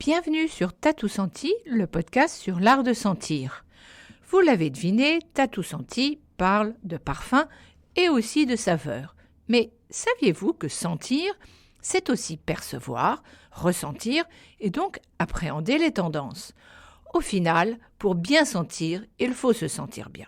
Bienvenue sur T'as tout senti, le podcast sur l'art de sentir. Vous l'avez deviné, T'as tout senti parle de parfum et aussi de saveur. Mais saviez-vous que sentir, c'est aussi percevoir, ressentir et donc appréhender les tendances? Au final, pour bien sentir, il faut se sentir bien.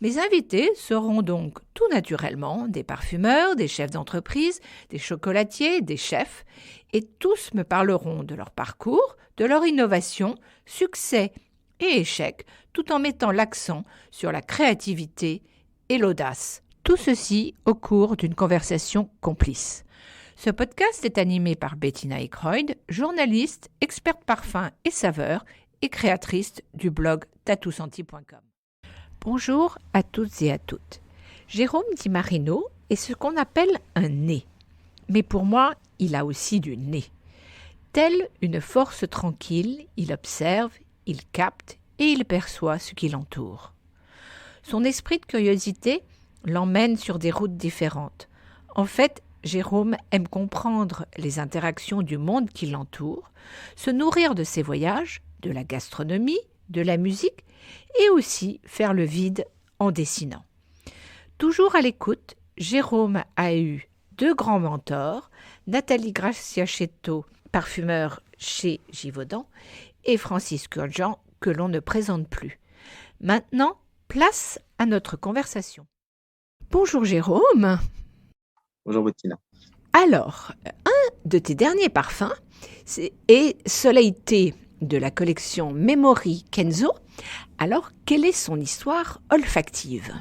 Mes invités seront donc tout naturellement des parfumeurs, des chefs d'entreprise, des chocolatiers, des chefs, et tous me parleront de leur parcours, de leur innovation, succès et échecs, tout en mettant l'accent sur la créativité et l'audace. Tout ceci au cours d'une conversation complice. Ce podcast est animé par Bettina Eckroyd, journaliste, experte parfum et saveur et créatrice du blog tatousenti.com. Bonjour à toutes et à toutes. Jérôme Di Marino est ce qu'on appelle un nez. Mais pour moi, il a aussi du nez. Telle une force tranquille, il observe, il capte et il perçoit ce qui l'entoure. Son esprit de curiosité l'emmène sur des routes différentes. En fait, Jérôme aime comprendre les interactions du monde qui l'entoure, se nourrir de ses voyages, de la gastronomie, de la musique et aussi faire le vide en dessinant. Toujours à l'écoute, Jérôme a eu deux grands mentors, Nathalie Graciachetto, parfumeur chez Givaudan, et Francis Kurkdjian, que l'on ne présente plus. Maintenant, place à notre conversation. Bonjour Jérôme. Bonjour Bettina. Alors, un de tes derniers parfums est Soleilté de la collection Memory Kenzo. Alors, quelle est son histoire olfactive?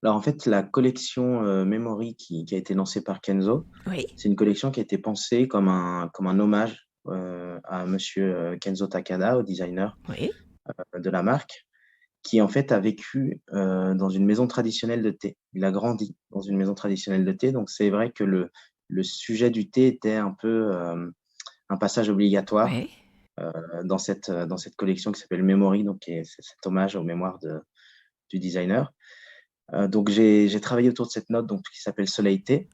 Alors en fait, la collection Memory qui a été lancée par Kenzo, Oui. c'est une collection qui a été pensée comme un hommage à monsieur Kenzo Takada, au designer Oui. de la marque, qui en fait a vécu dans une maison traditionnelle de thé. Il a grandi dans une maison traditionnelle de thé, donc c'est vrai que le sujet du thé était un peu un passage obligatoire Oui. dans cette collection qui s'appelle Memory, donc c'est cet hommage aux mémoires du designer. Donc j'ai travaillé autour de cette note donc, qui s'appelle Soleilté,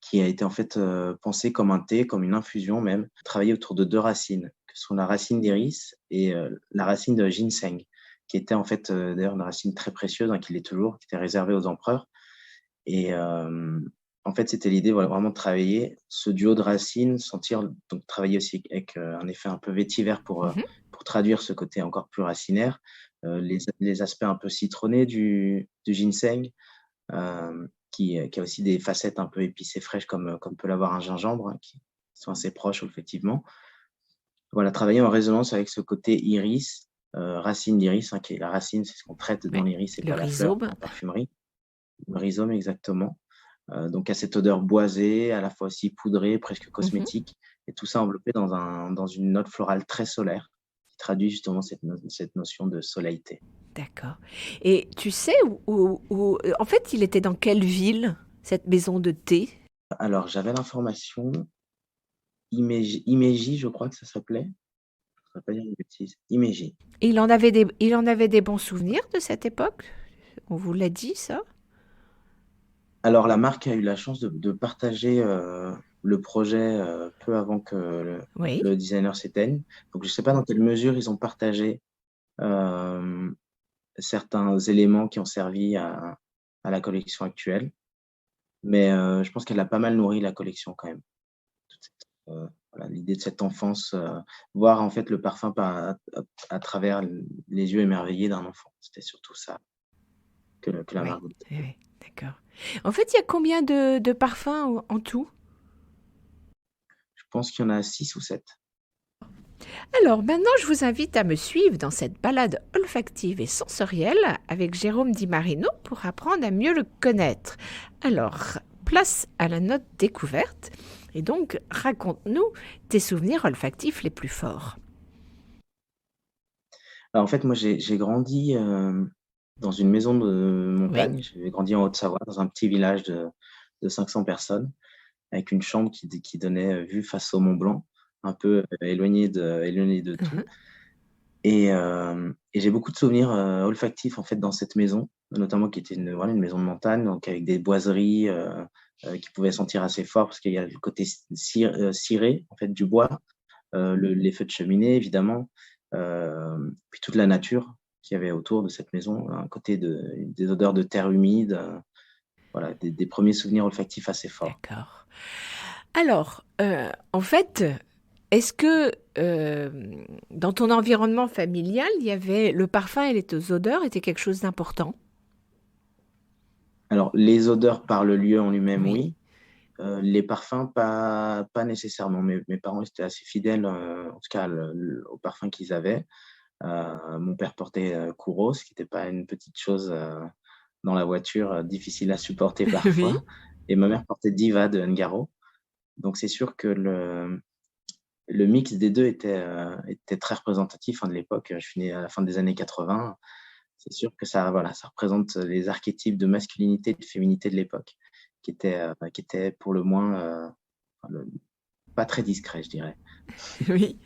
qui a été en fait pensée comme un thé, comme une infusion même. Travaillé autour de deux racines, que sont la racine d'iris et la racine de ginseng, qui était en fait d'ailleurs une racine très précieuse, hein, qui l'est toujours, qui était réservée aux empereurs. Et en fait, c'était l'idée voilà, vraiment de travailler ce duo de racines, donc travailler aussi avec un effet un peu vétiver pour traduire ce côté encore plus racinaire, les aspects un peu citronnés du ginseng, qui a aussi des facettes un peu épicées fraîches comme peut l'avoir un gingembre, hein, qui sont assez proches olfactivement. Voilà, travailler en résonance avec ce côté iris, racine d'iris, hein, qui est la racine, c'est ce qu'on traite dans Oui. l'iris et Le pas la fleur rhizome. en parfumerie. Le rhizome, exactement. Donc à cette odeur boisée, à la fois aussi poudrée, presque cosmétique, et tout ça enveloppé dans une note florale très solaire, qui traduit justement cette notion de soleilté. D'accord. Et tu sais en fait, il était dans quelle ville, cette maison de thé? Alors j'avais l'information, Imeji, je crois que ça s'appelait. Je ne voudrais pas dire une bêtise. Imeji. Et il en avait des bons souvenirs de cette époque? On vous l'a dit, ça? Alors la marque a eu la chance de partager le projet peu avant que Oui. le designer s'éteigne. Donc je ne sais pas dans quelle mesure ils ont partagé certains éléments qui ont servi à la collection actuelle. Mais je pense qu'elle a pas mal nourri la collection quand même. Toute cette, voilà, l'idée de cette enfance, voir en fait le parfum à travers les yeux émerveillés d'un enfant. C'était surtout ça que la Oui. marque voulait. Oui, d'accord. En fait, il y a combien de parfums en tout? Je pense qu'il y en a 6 ou 7. Alors maintenant, je vous invite à me suivre dans cette balade olfactive et sensorielle avec Jérôme Di Marino pour apprendre à mieux le connaître. Alors, place à la note découverte et donc raconte-nous tes souvenirs olfactifs les plus forts. Alors en fait, moi j'ai grandi, dans une maison de Oui. montagne. J'ai grandi en Haute-Savoie, dans un petit village de 500 personnes, avec une chambre qui donnait vue face au Mont Blanc, un peu éloigné de tout. Et j'ai beaucoup de souvenirs olfactifs en fait dans cette maison, notamment qui était voilà, une maison de montagne, donc avec des boiseries qui pouvaient sentir assez fort parce qu'il y a le côté ciré en fait du bois, les feux de cheminée évidemment, puis toute la nature qu'il y avait autour de cette maison, un côté des odeurs de terre humide, voilà, des premiers souvenirs olfactifs assez forts. D'accord. Alors, en fait, est-ce que dans ton environnement familial, il y avait le parfum et les odeurs étaient quelque chose d'important? Alors les odeurs par le lieu en lui-même, Oui, oui, les parfums pas nécessairement. Mes parents étaient assez fidèles, en tout cas aux parfums qu'ils avaient. Mon père portait, Kouros, qui n'était pas une petite chose, dans la voiture, difficile à supporter oui, parfois, et ma mère portait Diva de Ungaro. Donc c'est sûr que le mix des 2 était très représentatif, hein, de l'époque. Je suis né à la fin des années 80. C'est sûr que ça, voilà, ça représente les archétypes de masculinité et de féminité de l'époque, qui étaient pour le moins, enfin, pas très discrets, je dirais. oui.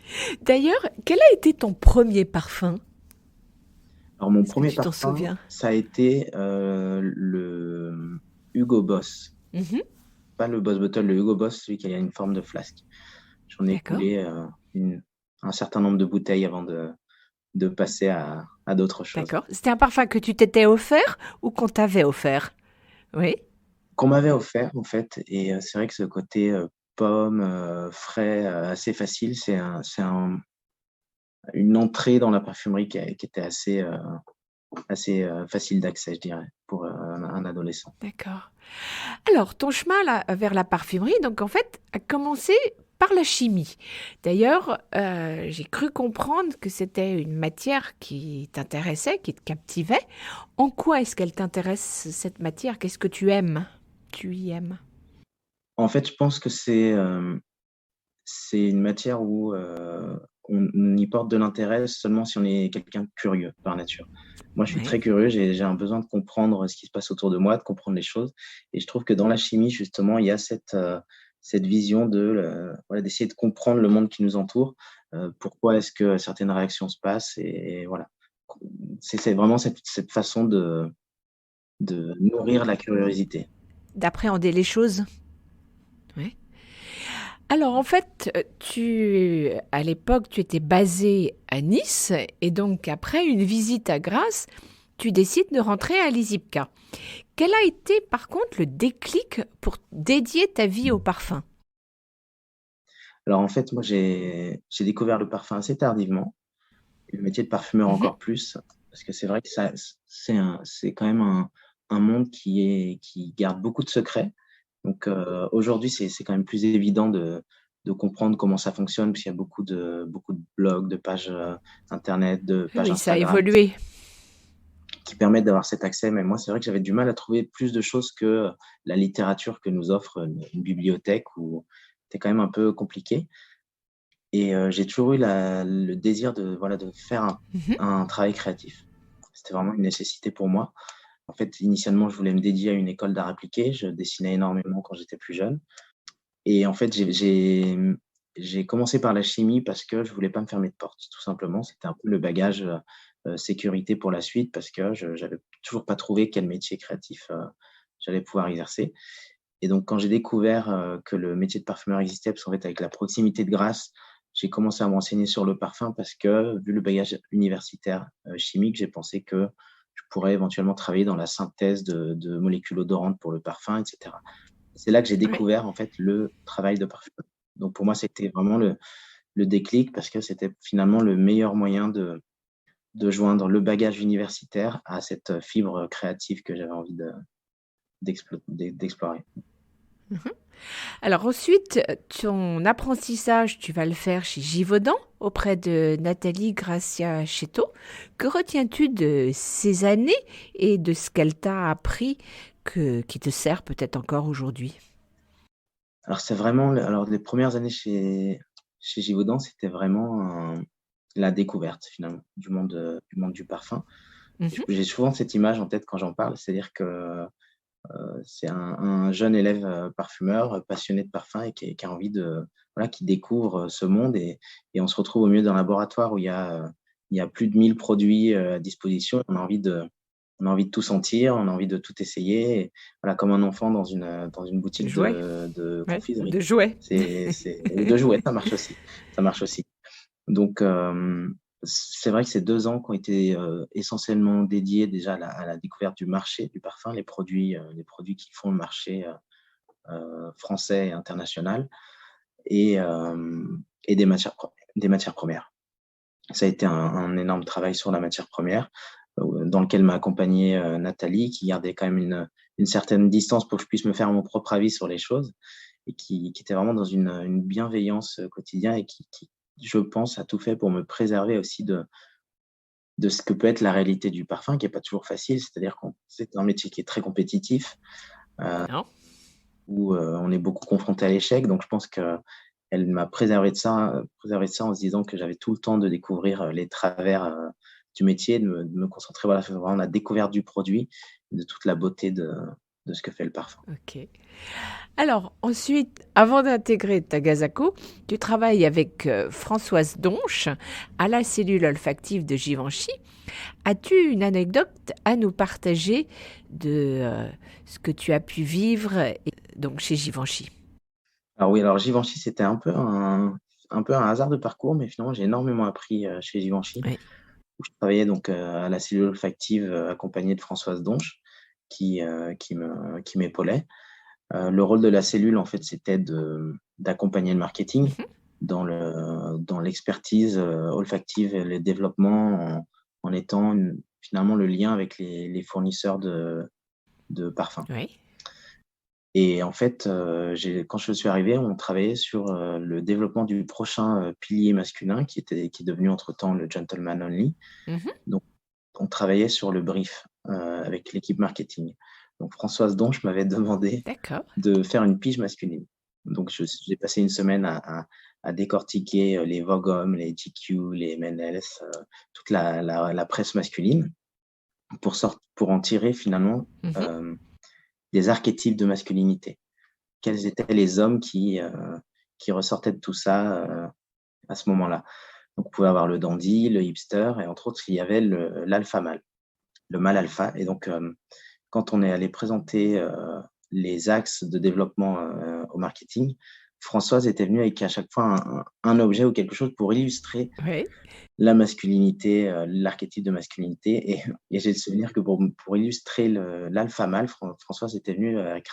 D'ailleurs, quel a été ton premier parfum? Alors mon Est-ce que premier tu t'en parfum, souviens? ça a été, le Hugo Boss. Mhm. Pas le Boss Bottle, le Hugo Boss, celui qui a une forme de flasque. J'en ai D'accord, écoulé, un certain nombre de bouteilles avant de passer à d'autres choses. d'accord. C'était un parfum que tu t'étais offert ou qu'on t'avait offert? Oui, Qu'on m'avait offert en fait, et c'est vrai que ce côté, pomme, frais, assez facile, une entrée dans la parfumerie qui était assez, facile d'accès, je dirais, pour, un adolescent. d'accord. Alors, ton chemin là, vers la parfumerie, donc en fait, a commencé par la chimie. D'ailleurs, j'ai cru comprendre que c'était une matière qui t'intéressait, qui te captivait. En quoi est-ce qu'elle t'intéresse, cette matière? Qu'est-ce que tu aimes? Tu y aimes? En fait, je pense que c'est une matière où, on y porte de l'intérêt seulement si on est quelqu'un de curieux par nature. Moi, je suis Oui, très curieux, j'ai un besoin de comprendre ce qui se passe autour de moi, de comprendre les choses, et je trouve que dans la chimie, justement, il y a cette vision voilà, d'essayer de comprendre le monde qui nous entoure. Pourquoi est-ce que certaines réactions se passent, et voilà. C'est vraiment cette façon de nourrir la curiosité. d'appréhender les choses. Oui. Alors en fait, à l'époque, tu étais basé à Nice et donc après une visite à Grasse, tu décides de rentrer à Lizipka. Quel a été par contre le déclic pour dédier ta vie au parfum? Alors en fait, moi, j'ai découvert le parfum assez tardivement. Le métier de parfumeur Mhm. encore plus, parce que c'est vrai que c'est quand même un monde qui garde beaucoup de secrets. Donc, aujourd'hui, c'est quand même plus évident de comprendre comment ça fonctionne, puisqu'il y a beaucoup de blogs, de pages, internet, de pages Oui, ça a Instagram évolué. qui permettent d'avoir cet accès. Mais moi, c'est vrai que j'avais du mal à trouver plus de choses que la littérature que nous offre une bibliothèque, où c'est quand même un peu compliqué. Et j'ai toujours eu le désir de, voilà, de faire Mhm. un travail créatif. C'était vraiment une nécessité pour moi. En fait, initialement, je voulais me dédier à une école d'art appliqué. Je dessinais énormément quand j'étais plus jeune, et en fait, j'ai commencé par la chimie parce que je voulais pas me fermer de porte, tout simplement. C'était un peu le bagage, sécurité pour la suite, parce que je j'avais toujours pas trouvé quel métier créatif, j'allais pouvoir exercer. Et donc quand j'ai découvert, que le métier de parfumeur existait, parce qu'en fait, avec la proximité de Grasse, j'ai commencé à me renseigner sur le parfum, parce que, vu le bagage universitaire, chimique, j'ai pensé que je pourrais éventuellement travailler dans la synthèse de molécules odorantes pour le parfum, et cetera. C'est là que j'ai Oui. découvert, en fait, le travail de parfumeur. Donc pour moi, c'était vraiment le déclic, parce que c'était finalement le meilleur moyen de joindre le bagage universitaire à cette fibre créative que j'avais envie d'explorer. Mhm. Alors ensuite, ton apprentissage, tu vas le faire chez Givaudan, auprès de Nathalie Gracia Chetto. Que retiens-tu de ces années et de ce qu'elle t'a appris qui te sert peut-être encore aujourd'hui? Alors c'est vraiment alors les premières années chez Givaudan, c'était vraiment la découverte finalement du monde du parfum. Mhm. J'ai souvent cette image en tête quand j'en parle, c'est-à-dire que, c'est un jeune élève, parfumeur, passionné de parfum, et qui a envie voilà, qui découvre, ce monde, et on se retrouve au milieu d'un laboratoire où il y a plus de 1000 produits, à disposition. On a envie On a envie de tout sentir, on a envie de tout essayer. Et voilà, comme un enfant dans une boutique Jouets? de Ouais, confiserie. de jouets. Ou de jouets, ça marche aussi. Ça marche aussi. Donc, c'est vrai que ces 2 ans qui ont été, essentiellement dédiés déjà à la découverte du marché du parfum, les produits qui font le marché, français et international et des matières premières. Ça a été un énorme travail sur la matière première, dans lequel m'a accompagné Nathalie, qui gardait quand même une certaine distance pour que je puisse me faire mon propre avis sur les choses et qui était vraiment dans une bienveillance quotidienne et qui, je pense, a tout fait pour me préserver aussi de ce que peut être la réalité du parfum, qui est pas toujours facile. C'est-à-dire qu'on c'est un métier qui est très compétitif, Non? où on est beaucoup confronté à l'échec. Donc je pense qu'elle m'a préservé de ça en se disant que j'avais tout le temps de découvrir les travers du métier, de me concentrer voilà, sur vraiment la découverte du produit, de toute la beauté de ce que fait le parfum. Ok. Alors, ensuite, avant d'intégrer Tagazaco, tu travailles avec Françoise Donche à la cellule olfactive de Givenchy. As-tu une anecdote à nous partager de ce que tu as pu vivre donc chez Givenchy? Alors oui, alors Givenchy, c'était un peu un hasard de parcours, mais finalement, j'ai énormément appris chez Givenchy, Oui. où je travaillais donc à la cellule olfactive accompagnée de Françoise Donche, qui m'épaulait. Le rôle de la cellule, en fait, c'était d'accompagner le marketing Mhm. dans l'expertise olfactive et le développement en étant finalement le lien avec les fournisseurs de parfums. Oui. Et en fait, quand je suis arrivé, on travaillait sur le développement du prochain pilier masculin qui est devenu entre-temps le Gentleman Only. Mhm. Donc, on travaillait sur le brief avec l'équipe marketing. Donc, Françoise Donche m'avait demandé D'accord. de faire une pige masculine. Donc, j'ai passé une semaine à décortiquer les Vogue Hommes, les GQ, les M&S, toute la presse masculine pour en tirer finalement Mhm. euh, des archétypes de masculinité. Quels étaient les hommes qui ressortaient de tout ça à ce moment-là. Donc, on pouvait avoir le dandy, le hipster, et entre autres, il y avait l'alpha mâle, le mâle alpha. Et donc, quand on est allé présenter les axes de développement au marketing, Françoise était venue avec à chaque fois un objet ou quelque chose pour illustrer Oui. la masculinité, l'archétype de masculinité. Et j'ai le souvenir que pour illustrer l'alpha mâle, Françoise était venue avec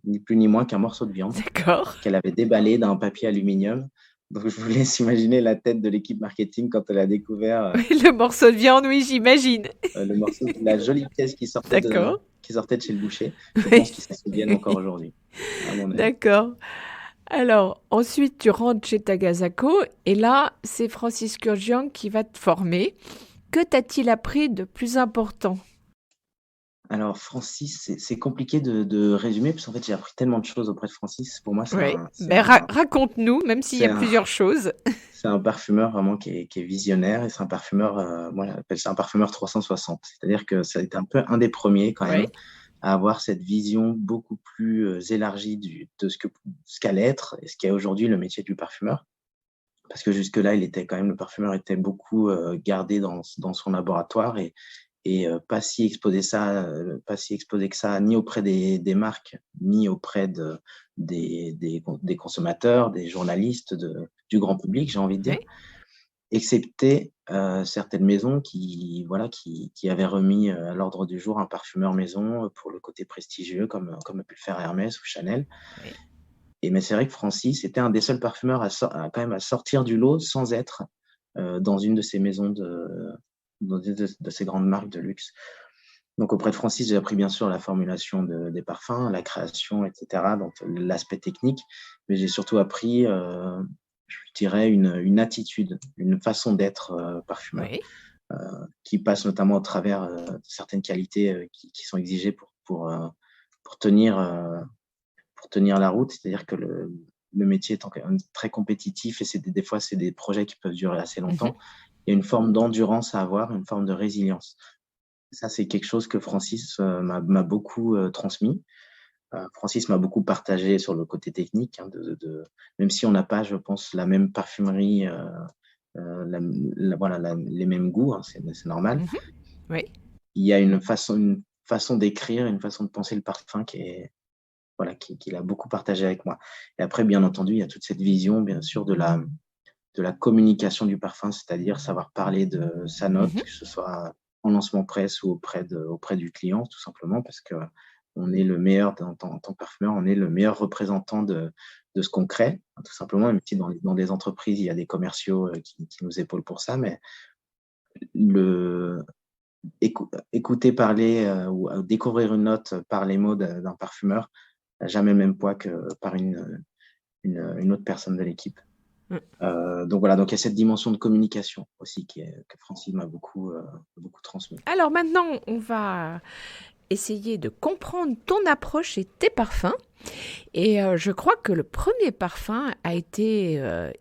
ni plus ni moins qu'un morceau de viande D'accord. qu'elle avait déballé d'un papier aluminium. Donc, je vous laisse imaginer la tête de l'équipe marketing quand elle a découvert Oui, le morceau de viande, oui, j'imagine. le morceau, la jolie pièce D'accord. qui sortait de chez le boucher. Je pense Oui. qu'ils s'en souviennent encore aujourd'hui, à mon avis. D'accord. Alors, ensuite, tu rentres chez Tagazaco et là, c'est Francis Kurjian qui va te former. Que t'a-t-il appris de plus important? Alors, Francis, c'est compliqué de résumer, parce qu'en fait, j'ai appris tellement de choses auprès de Francis. Pour moi, Oui, ben raconte-nous, même s'il y c'est a un, plusieurs choses. c'est un parfumeur vraiment qui est visionnaire, et c'est un parfumeur, moi, j'appelle ça un parfumeur 360. C'est-à-dire que ça a été un peu un des premiers, quand même, Oui. à avoir cette vision beaucoup plus élargie de ce qu'allait être et ce qu'est aujourd'hui le métier du parfumeur. Parce que jusque-là, le parfumeur était beaucoup gardé dans son laboratoire et pas si exposé que ça, ni auprès des marques, ni auprès des consommateurs, des journalistes, du grand public, j'ai envie de dire, Oui. excepté certaines maisons voilà, qui avaient remis à l'ordre du jour un parfumeur maison pour le côté prestigieux, comme a pu le faire Hermès ou Chanel. Oui. Mais c'est vrai que Francis était un des seuls parfumeurs quand même à sortir du lot sans être dans une de ces maisons dans une de ces grandes marques de luxe. Donc auprès de Francis, j'ai appris bien sûr la formulation des parfums, la création, etc., donc l'aspect technique, mais j'ai surtout appris, je dirais, une attitude, une façon d'être parfumeur, Oui. qui passe notamment au travers certaines qualités qui sont exigées pour tenir pour tenir la route. C'est-à-dire que le métier étant quand même très compétitif et des fois, c'est des projets qui peuvent durer assez Mhm. longtemps, il y a une forme d'endurance à avoir, une forme de résilience. Ça, c'est quelque chose que Francis m'a beaucoup transmis. Francis m'a beaucoup partagé sur le côté technique, hein, même si on n'a pas, je pense, la même parfumerie, voilà, les mêmes goûts, hein, c'est normal. Mhm. Oui. il y a une façon d'écrire, une façon de penser le parfum qu'il a beaucoup partagé avec moi. Et après, bien entendu, il y a toute cette vision, bien sûr, de la communication du parfum, c'est-à-dire savoir parler de sa note, Mmh. que ce soit en lancement presse ou auprès du client, tout simplement, parce que on est le meilleur, en tant que parfumeur, on est le meilleur représentant de ce qu'on crée, hein, tout simplement, même si dans des entreprises, il y a des commerciaux qui nous épaulent pour ça, mais le, écouter parler ou découvrir une note par les mots d'un parfumeur n'a jamais le même poids que par une autre personne de l'équipe. Mmh. Donc voilà, donc il y a cette dimension de communication aussi que Francine m'a beaucoup transmis. Alors maintenant, on va essayer de comprendre ton approche et tes parfums. Et je crois que le premier parfum a été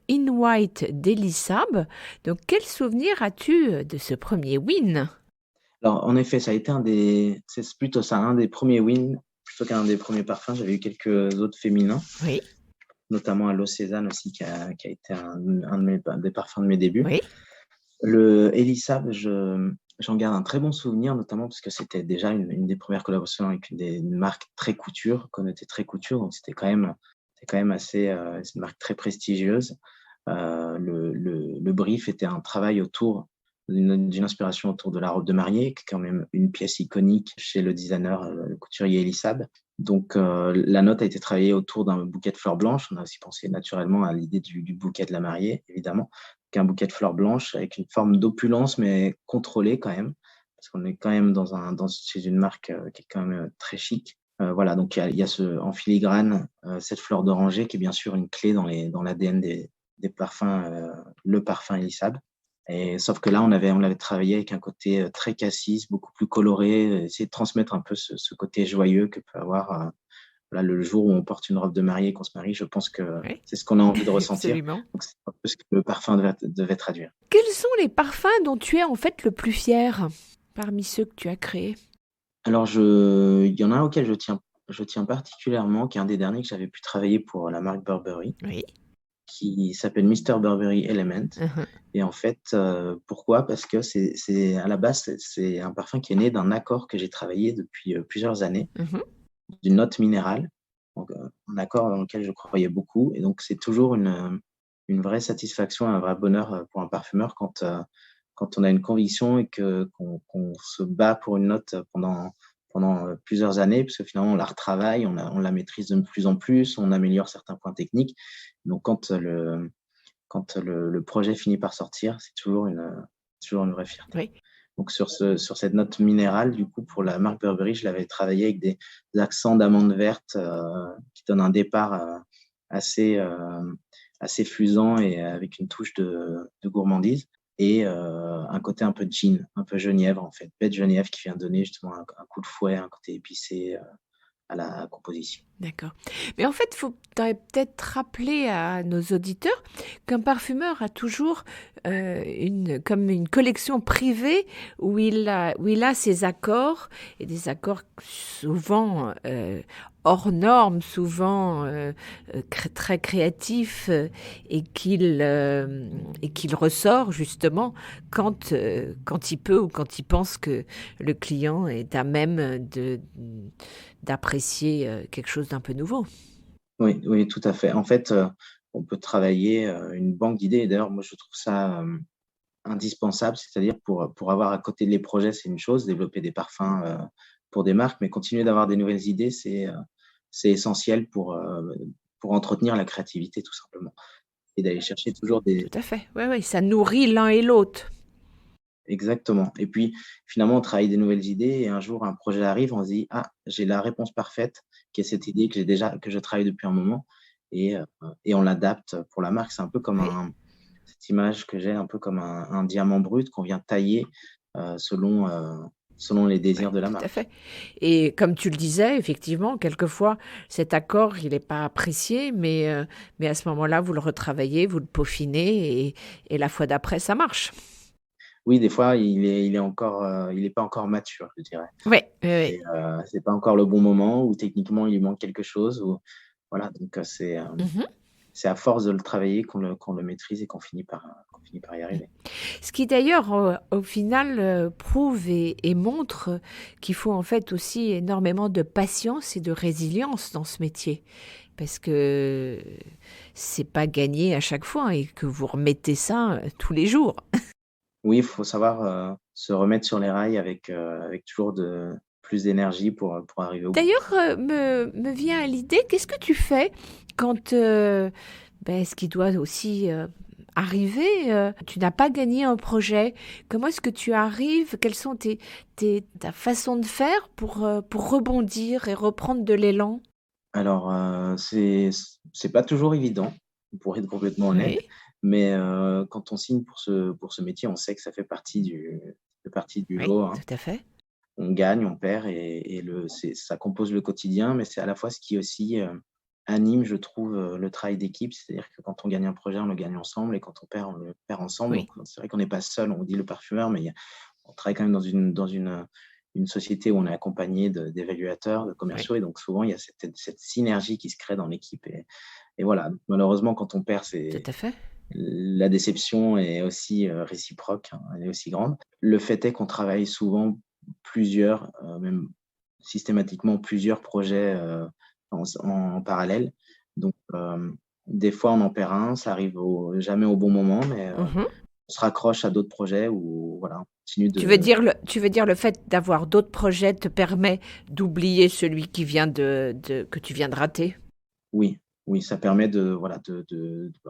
In White d'Elisab. Donc, quel souvenir as-tu de ce premier win? Alors en effet, ça a été c'est plutôt ça, un des premiers wins plutôt qu'un des premiers parfums. J'avais eu quelques autres féminins, Oui, notamment à L'Eau Cézanne aussi, qui a été un des parfums de mes débuts. oui. Le Elissab, j'en garde un très bon souvenir, notamment parce que c'était déjà une des premières collaborations avec une marque très couture, connotée très couture, donc c'était quand même assez, c'est une marque très prestigieuse. Le brief était un travail autour d'une inspiration autour de la robe de mariée, qui est quand même une pièce iconique chez le designer, le couturier Elissab. Donc, la note a été travaillée autour d'un bouquet de fleurs blanches. On a aussi pensé naturellement à l'idée du bouquet de la mariée, évidemment, qu'un bouquet de fleurs blanches avec une forme d'opulence, mais contrôlée quand même, parce qu'on est quand même chez une marque qui est quand même très chic. Voilà, donc il y a en filigrane cette fleur d'oranger qui est bien sûr une clé dans l'ADN des parfums, le parfum Elissab. Et sauf que là, on l'avait travaillé avec un côté très cassis, beaucoup plus coloré, essayer de transmettre un peu ce côté joyeux que peut avoir voilà, le jour où on porte une robe de mariée et qu'on se marie. Je pense que Oui, c'est ce qu'on a envie de ressentir. absolument. Donc, c'est un peu ce que le parfum devait traduire. Quels sont les parfums dont tu es en fait le plus fier parmi ceux que tu as créés? Alors, il y en a un auquel je tiens particulièrement, qui est un des derniers que j'avais pu travailler pour la marque Burberry, Oui. qui s'appelle Mr. Burberry Element. Mhm. Et en fait, pourquoi? Parce que à la base, c'est un parfum qui est né d'un accord que j'ai travaillé depuis plusieurs années, Mhm. d'une note minérale, donc un accord dans lequel je croyais beaucoup. Et donc, c'est toujours une vraie satisfaction, un vrai bonheur pour un parfumeur quand on a une conviction et qu'on se bat pour une note pendant plusieurs années, parce que finalement, on la retravaille, on la maîtrise de plus en plus, on améliore certains points techniques. Donc, quand le projet finit par sortir, c'est toujours une vraie fierté. Oui. Donc sur cette note minérale, du coup, pour la marque Burberry, je l'avais travaillé avec des accents d'amande verte qui donnent un départ assez fluisant et avec une touche de gourmandise et un côté un peu gin, un peu genièvre en fait, baie de Genièvre qui vient donner justement un coup de fouet, un côté épicé à la composition. D'accord. Mais en fait, il faut peut-être rappeler à nos auditeurs qu'un parfumeur a toujours comme une collection privée où il a ses accords, et des accords souvent hors normes, souvent très créatifs, et qu'il ressort justement quand il peut ou quand il pense que le client est à même d'apprécier quelque chose d'un peu nouveau. Oui, oui, tout à fait. En fait, on peut travailler une banque d'idées. Et d'ailleurs, moi, je trouve ça indispensable. C'est-à-dire pour avoir à côté les projets, c'est une chose, développer des parfums pour des marques, mais continuer d'avoir des nouvelles idées, c'est essentiel pour entretenir la créativité, tout simplement. Et d'aller chercher toujours Tout à fait. Oui, oui, ça nourrit l'un et l'autre. Exactement. Et puis, finalement, on travaille des nouvelles idées et un jour, un projet arrive, on se dit: «Ah, j'ai la réponse parfaite, qui est cette idée que je travaille depuis un moment» et on l'adapte pour la marque. C'est un peu comme Oui, cette image que j'ai, un peu comme un diamant brut qu'on vient tailler, selon les oui, désirs de la tout à marque. fait. Et comme tu le disais, effectivement, quelquefois, cet accord, il n'est pas apprécié, mais à ce moment-là, vous le retravaillez, vous le peaufinez, et la fois d'après, ça marche. Oui, des fois, il est pas encore mature, je dirais. Oui, oui, oui. C'est pas encore le bon moment ou techniquement, il lui manque quelque chose ou voilà, donc Mhm. c'est à force de le travailler qu'on le maîtrise et qu'on finit par y arriver. Ce qui d'ailleurs, au final, prouve et montre qu'il faut en fait aussi énormément de patience et de résilience dans ce métier. Parce que c'est pas gagné à chaque fois et que vous remettez ça tous les jours. Oui, il faut savoir, se remettre sur les rails avec toujours plus d'énergie pour arriver au bout. D'ailleurs, me vient à l'idée, qu'est-ce que tu fais quand, ce qui doit aussi arriver, tu n'as pas gagné un projet. Comment est-ce que tu arrives? Quelles sont ta façon de faire pour rebondir et reprendre de l'élan? Alors, c'est pas toujours évident, pour être complètement honnête, Oui, mais quand on signe pour ce métier, on sait que ça fait partie du oui, lot, hein. tout à fait. On gagne, on perd ça compose le quotidien, mais c'est à la fois ce qui aussi, anime, je trouve, le travail d'équipe. C'est-à-dire que quand on gagne un projet, on le gagne ensemble et quand on perd, on le perd ensemble. Donc Oui, c'est vrai qu'on n'est pas seul, on dit le parfumeur, mais on travaille quand même dans une société où on est accompagné d'évaluateurs, de oui, commerciaux et donc souvent il y a cette synergie qui se crée dans l'équipe et voilà. Donc malheureusement, quand on perd, tout à fait. la déception est aussi, réciproque, hein, elle est aussi grande. Le fait est qu'on travaille souvent plusieurs, même systématiquement plusieurs projets, en parallèle. Donc, des fois on en perd un, ça arrive jamais au bon moment, mais, Mhm. on se raccroche à d'autres projets où voilà, on continue Tu veux dire le fait d'avoir d'autres projets te permet d'oublier celui qui vient que tu viens de rater? oui, oui, ça permet de voilà,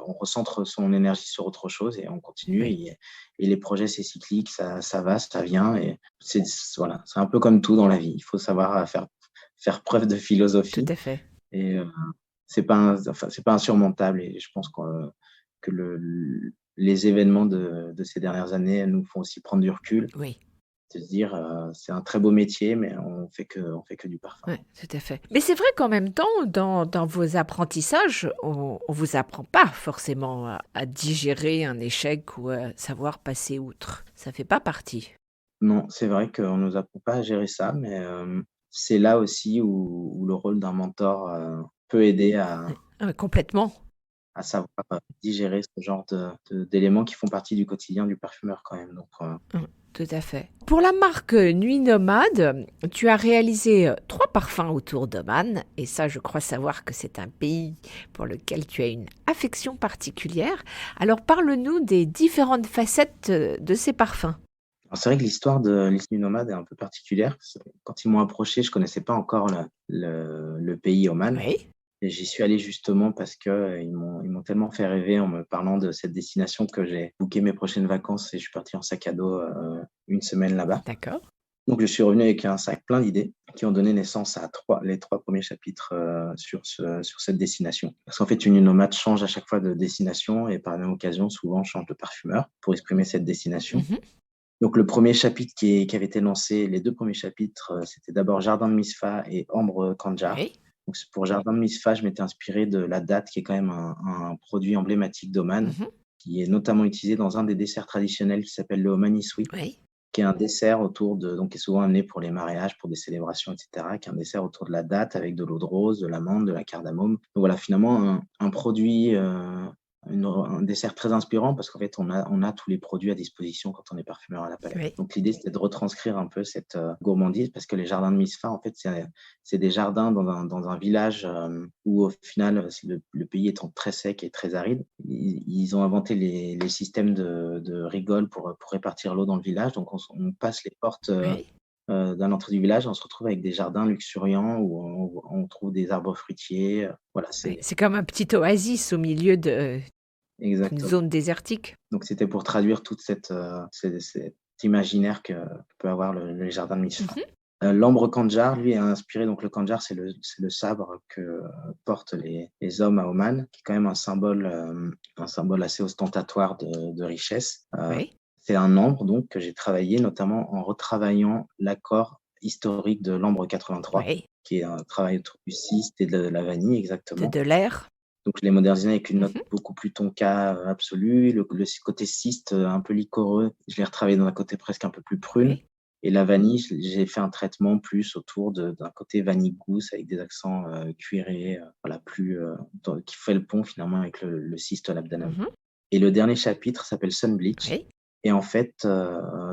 on recentre son énergie sur autre chose et on continue Oui, et les projets, c'est cyclique, ça va, ça vient et voilà, c'est un peu comme tout dans la vie. Il faut savoir, faire preuve de tout philosophie à fait. et c'est pas insurmontable et je pense que les événements de ces dernières années nous font aussi prendre du recul, Oui. de se dire, c'est un très beau métier, mais on fait que du parfum. Ouais, tout à fait. Mais c'est vrai qu'en même temps, dans vos apprentissages, on vous apprend pas forcément à digérer un échec ou à savoir passer outre. Ça fait pas partie. Non, c'est vrai qu'on nous apprend pas à gérer ça, mais c'est là aussi où le rôle d'un mentor, peut aider à Ouais. Ah, complètement. à savoir, digérer ce genre d'éléments qui font partie du quotidien du parfumeur quand même, donc Tout à fait. Pour la marque Nuit Nomade, tu as réalisé 3 parfums autour d'Oman, et ça, je crois savoir que c'est un pays pour lequel tu as une affection particulière. Alors, parle-nous des différentes facettes de ces parfums. alors c'est vrai que l'histoire de l'Isle Nomade est un peu particulière. Quand ils m'ont approché, je connaissais pas encore le pays Oman Oui, et j'y suis allé justement parce que, ils m'ont tellement fait rêver en me parlant de cette destination que j'ai booké mes prochaines vacances et je suis parti en sac à dos, 1 semaine là-bas. d'accord. Donc je suis revenu avec un sac plein d'idées qui ont donné naissance à les 3 premiers chapitres, sur cette destination. Parce qu'en fait, une nomade change à chaque fois de destination et par la même occasion, souvent change de parfumeur pour exprimer cette destination. Mhm. Donc le premier chapitre qui avait été lancé, les 2 premiers chapitres, c'était d'abord Jardin de Misfa et Ambre Kandjar. Oui. Donc c'est pour Jardin de Misfa, je m'étais inspiré de la date qui est quand même un produit emblématique d'Oman, Mhm. qui est notamment utilisé dans un des desserts traditionnels qui s'appelle le Omani Sweet, Oui. qui est un dessert qui est souvent amené pour les mariages, pour des célébrations et cetera, qui est un dessert autour de la date avec de l'eau de rose, de l'amande, de la cardamome. Donc voilà, finalement un produit, un dessert très inspirant parce qu'en fait on a tous les produits à disposition quand on est parfumeur à la palette. Oui. Donc l'idée, c'était de retranscrire un peu cette, gourmandise parce que les jardins de Misfa, en fait, c'est des jardins dans un village, où au final, le pays étant très sec et très aride, ils ont inventé les systèmes de rigoles pour répartir l'eau dans le village. Donc on passe les portes, Oui. dans l'entrée du village, on se retrouve avec des jardins luxuriants où on trouve des arbres fruitiers, voilà, Oui. c'est C'est comme un petit oasis au milieu d'une exactement. zone désertique. Donc c'était pour traduire toute cet imaginaire que peut avoir les jardins de Misfa. Mhm. L'ambre Kandjar, lui, a inspiré donc le Kandjar, c'est le sabre que portent les hommes à Oman, qui est quand même un symbole assez ostentatoire de richesse. Oui. C'est un ambre donc que j'ai travaillé notamment en retravaillant l'accord historique de l'ambre 83, Oui. qui est un travail autour du ciste et de la vanille exactement. De l'air. Donc je l'ai modernisé avec une note Mhm. beaucoup plus tonka, absolue. Le côté ciste, un peu liquoreux, je l'ai retravaillé dans un côté presque un peu plus prune. Oui. Et la vanille, j'ai fait un traitement plus autour d'un côté vanille gousse avec des accents cuirés, voilà, qui fait le pont finalement avec le systole abdominal. Mhm. Et le dernier chapitre s'appelle Sun Bleach. Oui. Et en fait,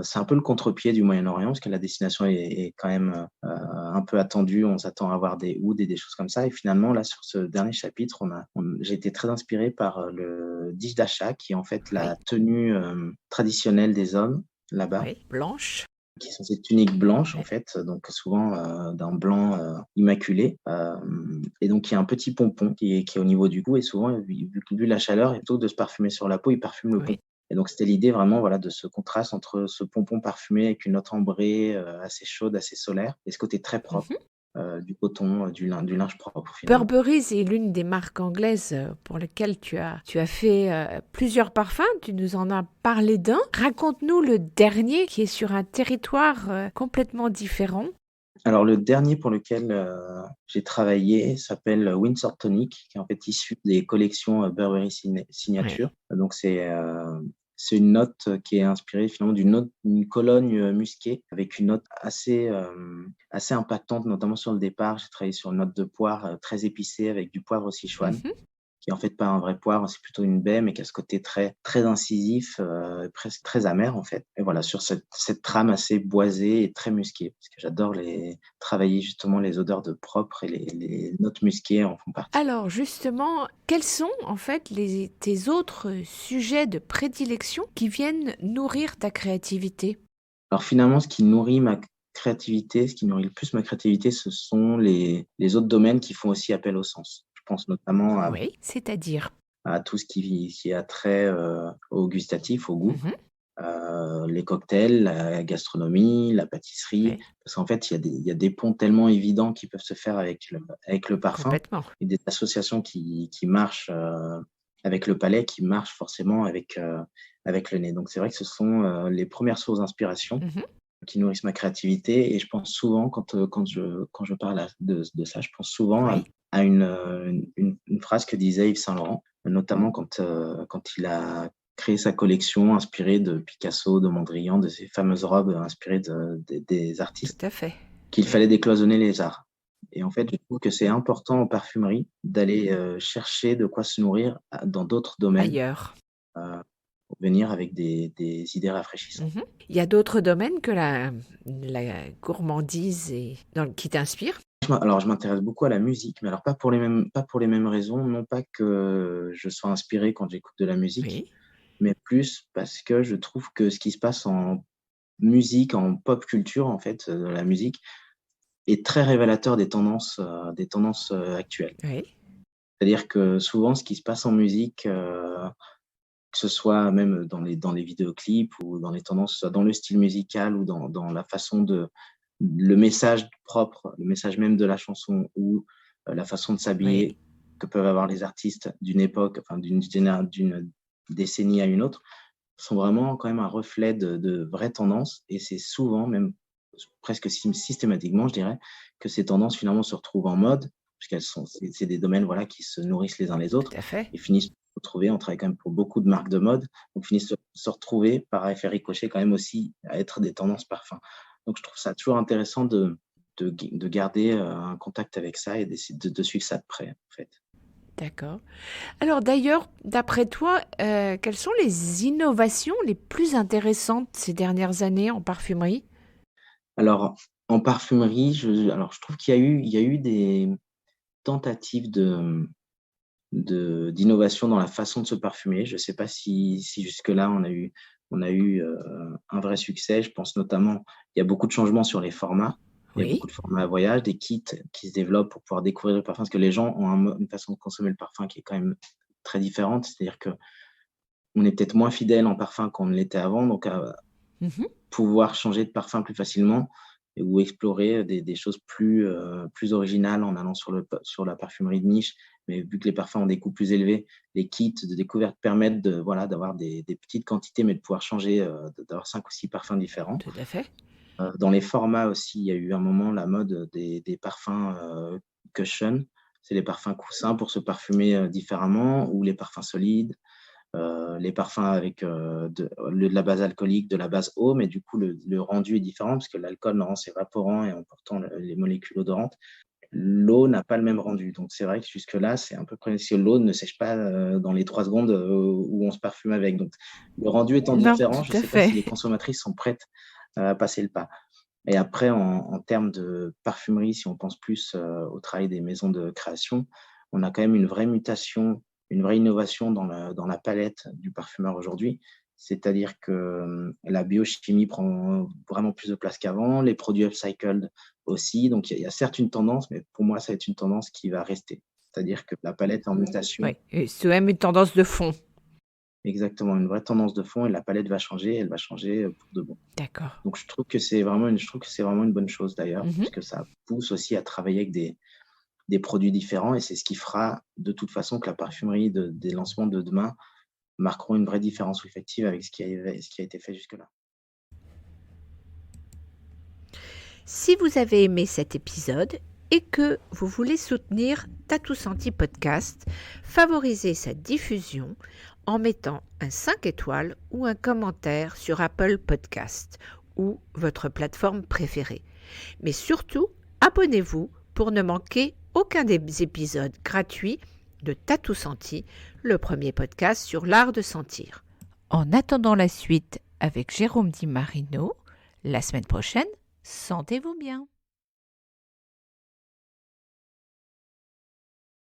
c'est un peu le contre-pied du Moyen-Orient parce que la destination est quand même un peu attendue. On s'attend à avoir des ouds et des choses comme ça. Et finalement, là, sur ce dernier chapitre, j'ai été très inspiré par le dish dacha, qui est en fait Oui. la tenue traditionnelle des hommes là-bas, Oui. Blanche. qui sont ces tuniques blanches en Oui. fait, donc souvent d'un blanc immaculé. Et donc il y a un petit pompon qui est au niveau du cou, et souvent, vu la chaleur, et plutôt que de se parfumer sur la peau, ils parfument le Oui. pompon. Et donc c'était l'idée vraiment, voilà, de ce contraste entre ce pompon parfumé avec une note ambrée assez chaude, assez solaire, et ce côté très propre Mhm. du coton, du linge propre finalement. Burberry, c'est l'une des marques anglaises pour lesquelles tu as fait plusieurs parfums. Tu nous en as parlé d'un. Raconte-nous le dernier qui est sur un territoire complètement différent. Alors le dernier pour lequel j'ai travaillé s'appelle Windsor Tonic, qui est en fait issu des collections Burberry Oui. Signature. Donc c'est une note qui est inspirée finalement d'une Cologne musquée, avec une note assez impactante, notamment sur le départ. J'ai travaillé sur une note de poire très épicée avec du poivre Sichuan, Mhm. qui est en fait pas un vrai poivre, c'est plutôt une baie, mais qui a ce côté très, très incisif, presque très amer en fait. Et voilà, sur cette trame assez boisée et très musquée, parce que j'adore travailler justement les odeurs de propre, et les notes musquées en font partie. Alors justement, quels sont en fait tes autres sujets de prédilection qui viennent nourrir ta créativité? Alors finalement, ce qui nourrit ma créativité, ce qui nourrit le plus ma créativité, ce sont les autres domaines qui font aussi appel au sens. Je pense notamment Oui, c'est-à-dire. à tout ce qui a trait au gustatif, au goût. Mhm. Les cocktails, la gastronomie, la pâtisserie. Oui, Parce qu'en fait, il y a des ponts tellement évidents qui peuvent se faire avec le parfum, complètement. et des associations qui marchent avec le palais, qui marchent forcément avec le nez. Donc c'est vrai que ce sont les premières sources d'inspiration Mhm. qui nourrissent ma créativité, et je pense souvent quand je parle de ça, je pense souvent Oui, à une phrase que disait Yves Saint-Laurent, notamment quand il a créé sa collection inspirée de Picasso, de Mondrian, de ces fameuses robes inspirées des tout artistes, à fait. qu'il Oui. fallait décloisonner les arts. Et en fait, je trouve que c'est important en parfumerie d'aller chercher de quoi se nourrir dans d'autres domaines, Ailleurs. euh, pour venir avec des idées rafraîchissantes. Mhm. Il y a d'autres domaines que la gourmandise qui t'inspirent? Alors, je m'intéresse beaucoup à la musique, mais alors pas pour les mêmes raisons. Non pas que je sois inspiré quand j'écoute de la musique, Oui. mais plus parce que je trouve que ce qui se passe en musique, en pop culture, en fait, la musique, est très révélateur des tendances actuelles. Oui. C'est-à-dire que souvent, ce qui se passe en musique, que ce soit même dans les vidéoclips ou dans les tendances, soit dans le style musical ou dans la façon le message propre, le message même de la chanson, ou la façon de Oui. s'habiller que peuvent avoir les artistes d'une époque, enfin d'une décennie à une autre, sont vraiment quand même un reflet de vraies tendances. Et c'est souvent, même presque systématiquement, je dirais, que ces tendances finalement se retrouvent en mode, c'est des domaines, voilà, qui se nourrissent les uns les autres, Tout à fait. et finissent par se retrouver. On travaille quand même pour beaucoup de marques de mode, donc finissent se retrouver par effet ricochet quand même aussi à être des tendances parfums. Donc je trouve ça toujours intéressant de garder un contact avec ça et d'essayer de suivre ça de près, en fait. D'accord. Alors d'ailleurs, d'après toi, quelles sont les innovations les plus intéressantes ces dernières années en parfumerie? Alors, en parfumerie, je trouve qu'il y a eu des tentatives d'innovation dans la façon de se parfumer. Je ne sais pas si jusque-là on a eu un vrai succès. Je pense notamment, il y a beaucoup de changements sur les formats. Il y a beaucoup Oui. de formats à voyage, des kits qui se développent pour pouvoir découvrir le parfum, parce que les gens ont une façon de consommer le parfum qui est quand même très différente. C'est-à-dire que on est peut-être moins fidèle en parfum qu'on ne l'était avant, donc Mhm. pouvoir changer de parfum plus facilement, ou explorer des choses plus originales en allant sur la parfumerie de niche. Mais vu que les parfums ont des coûts plus élevés, les kits de découverte permettent voilà, d'avoir des petites quantités, mais de pouvoir changer, d'avoir 5 ou 6 parfums différents. Tout à fait. Dans les formats aussi, il y a eu un moment la mode des parfums cushion. C'est les parfums coussins pour se parfumer différemment, ou les parfums solides. les parfums avec de la base alcoolique, de la base eau, mais du coup, le rendu est différent parce que l'alcool rend s'évaporant et emportant les molécules odorantes. L'eau n'a pas le même rendu. Donc, c'est vrai que jusque-là, c'est un peu précieux. L'eau ne sèche pas dans les 3 secondes où on se parfume avec. Donc, le rendu étant Non, différent, je tout ne à sais pas fait. si les consommatrices sont prêtes à passer le pas. Et après, en termes de parfumerie, si on pense plus au travail des maisons de création, on a quand même une vraie mutation, une vraie innovation dans la palette du parfumeur aujourd'hui. C'est-à-dire que la biochimie prend vraiment plus de place qu'avant, les produits upcycled aussi. Donc, il y a certes une tendance, mais pour moi, ça va être une tendance qui va rester. C'est-à-dire que la palette est en mutation. Oui, et c'est même une tendance de fond. Exactement, une vraie tendance de fond et la palette va changer, elle va changer pour de bon. D'accord. Donc je trouve que c'est vraiment une bonne chose d'ailleurs, Mhm. puisque ça pousse aussi à travailler avec des produits différents et c'est ce qui fera de toute façon que la parfumerie des lancements de demain marqueront une vraie différence effective avec ce qui a été fait jusque-là. Si vous avez aimé cet épisode et que vous voulez soutenir Tatou Senti Podcast, favorisez sa diffusion en mettant un 5 étoiles ou un commentaire sur Apple Podcast ou votre plateforme préférée. Mais surtout, abonnez-vous pour ne manquer aucun des épisodes gratuits de Tatou Senti, le premier podcast sur l'art de sentir. En attendant la suite avec Jérôme Di Marino, la semaine prochaine, sentez-vous bien.